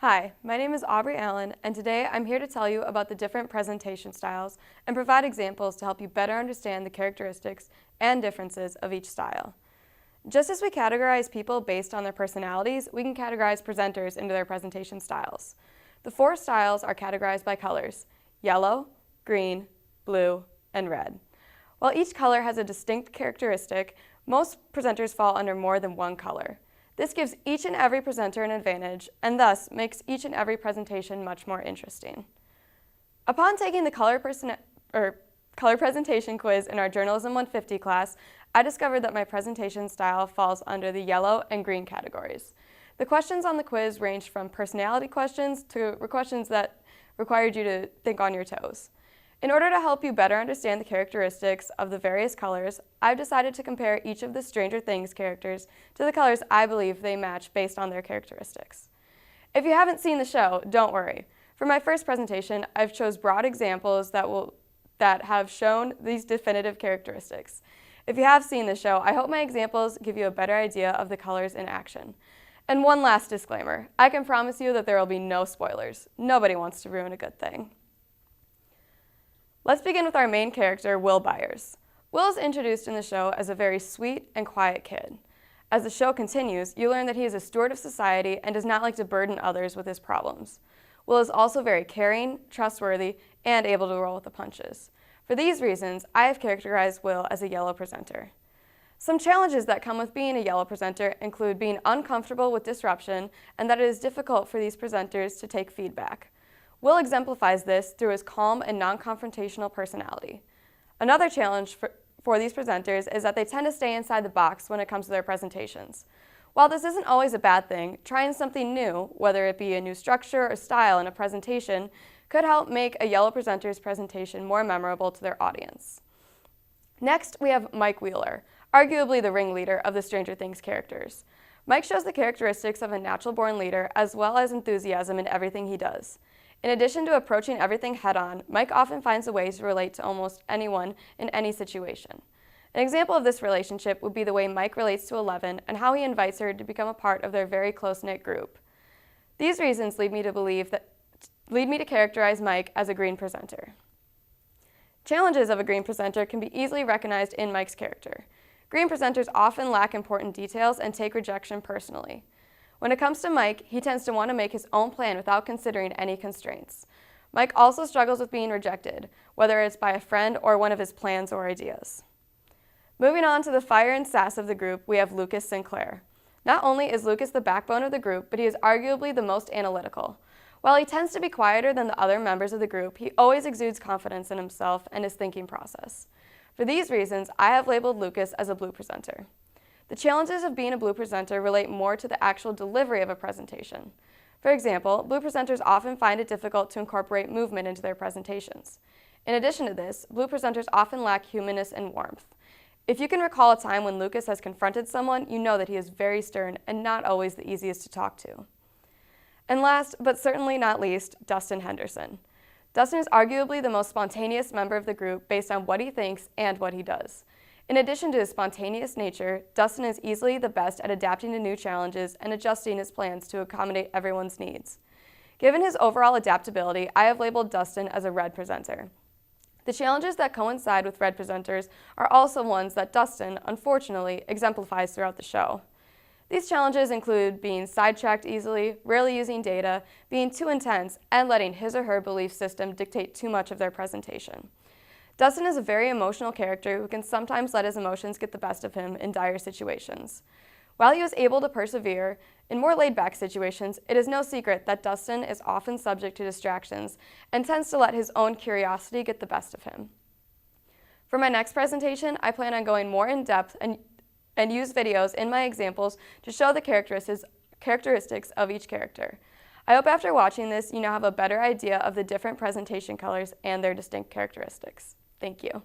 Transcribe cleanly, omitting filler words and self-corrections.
Hi, my name is Aubrey2, and today I'm here to tell you about the different presentation styles and provide examples to help you better understand the characteristics and differences of each style. Just as we categorize people based on their personalities, we can categorize presenters into their presentation styles. The four styles are categorized by colors: yellow, green, blue, and red. While each color has a distinct characteristic, most presenters fall under more than one color. This gives each and every presenter an advantage, and thus makes each and every presentation much more interesting. Upon taking the color presentation quiz in our Journalism 150 class, I discovered that my presentation style falls under the yellow and green categories. The questions on the quiz ranged from personality questions to questions that required you to think on your toes. In order to help you better understand the characteristics of the various colors, I've decided to compare each of the Stranger Things characters to the colors I believe they match based on their characteristics. If you haven't seen the show, don't worry. For my first presentation, I've chose broad examples that have shown these definitive characteristics. If you have seen the show, I hope my examples give you a better idea of the colors in action. And one last disclaimer, I can promise you that there will be no spoilers. Nobody wants to ruin a good thing. Let's begin with our main character, Will Byers. Will is introduced in the show as a very sweet and quiet kid. As the show continues, you learn that he is a steward of society and does not like to burden others with his problems. Will is also very caring, trustworthy, and able to roll with the punches. For these reasons, I have characterized Will as a yellow presenter. Some challenges that come with being a yellow presenter include being uncomfortable with disruption and that it is difficult for these presenters to take feedback. Will exemplifies this through his calm and non-confrontational personality. Another challenge for these presenters is that they tend to stay inside the box when it comes to their presentations. While this isn't always a bad thing, trying something new, whether it be a new structure or style in a presentation, could help make a yellow presenter's presentation more memorable to their audience. Next, we have Mike Wheeler, arguably the ringleader of the Stranger Things characters. Mike shows the characteristics of a natural-born leader as well as enthusiasm in everything he does. In addition to approaching everything head-on, Mike often finds a way to relate to almost anyone in any situation. An example of this relationship would be the way Mike relates to Eleven and how he invites her to become a part of their very close-knit group. These reasons lead me to characterize Mike as a green presenter. Challenges of a green presenter can be easily recognized in Mike's character. Green presenters often lack important details and take rejection personally. When it comes to Mike, he tends to want to make his own plan without considering any constraints. Mike also struggles with being rejected, whether it's by a friend or one of his plans or ideas. Moving on to the fire and sass of the group, we have Lucas Sinclair. Not only is Lucas the backbone of the group, but he is arguably the most analytical. While he tends to be quieter than the other members of the group, he always exudes confidence in himself and his thinking process. For these reasons, I have labeled Lucas as a blue presenter. The challenges of being a blue presenter relate more to the actual delivery of a presentation. For example, blue presenters often find it difficult to incorporate movement into their presentations. In addition to this, blue presenters often lack humanness and warmth. If you can recall a time when Lucas has confronted someone, you know that he is very stern and not always the easiest to talk to. And last, but certainly not least, Dustin Henderson. Dustin is arguably the most spontaneous member of the group based on what he thinks and what he does. In addition to his spontaneous nature, Dustin is easily the best at adapting to new challenges and adjusting his plans to accommodate everyone's needs. Given his overall adaptability, I have labeled Dustin as a red presenter. The challenges that coincide with red presenters are also ones that Dustin, unfortunately, exemplifies throughout the show. These challenges include being sidetracked easily, rarely using data, being too intense, and letting his or her belief system dictate too much of their presentation. Dustin is a very emotional character who can sometimes let his emotions get the best of him in dire situations. While he was able to persevere, in more laid-back situations, it is no secret that Dustin is often subject to distractions and tends to let his own curiosity get the best of him. For my next presentation, I plan on going more in depth and use videos in my examples to show the characteristics of each character. I hope after watching this, you now have a better idea of the different presentation colors and their distinct characteristics. Thank you.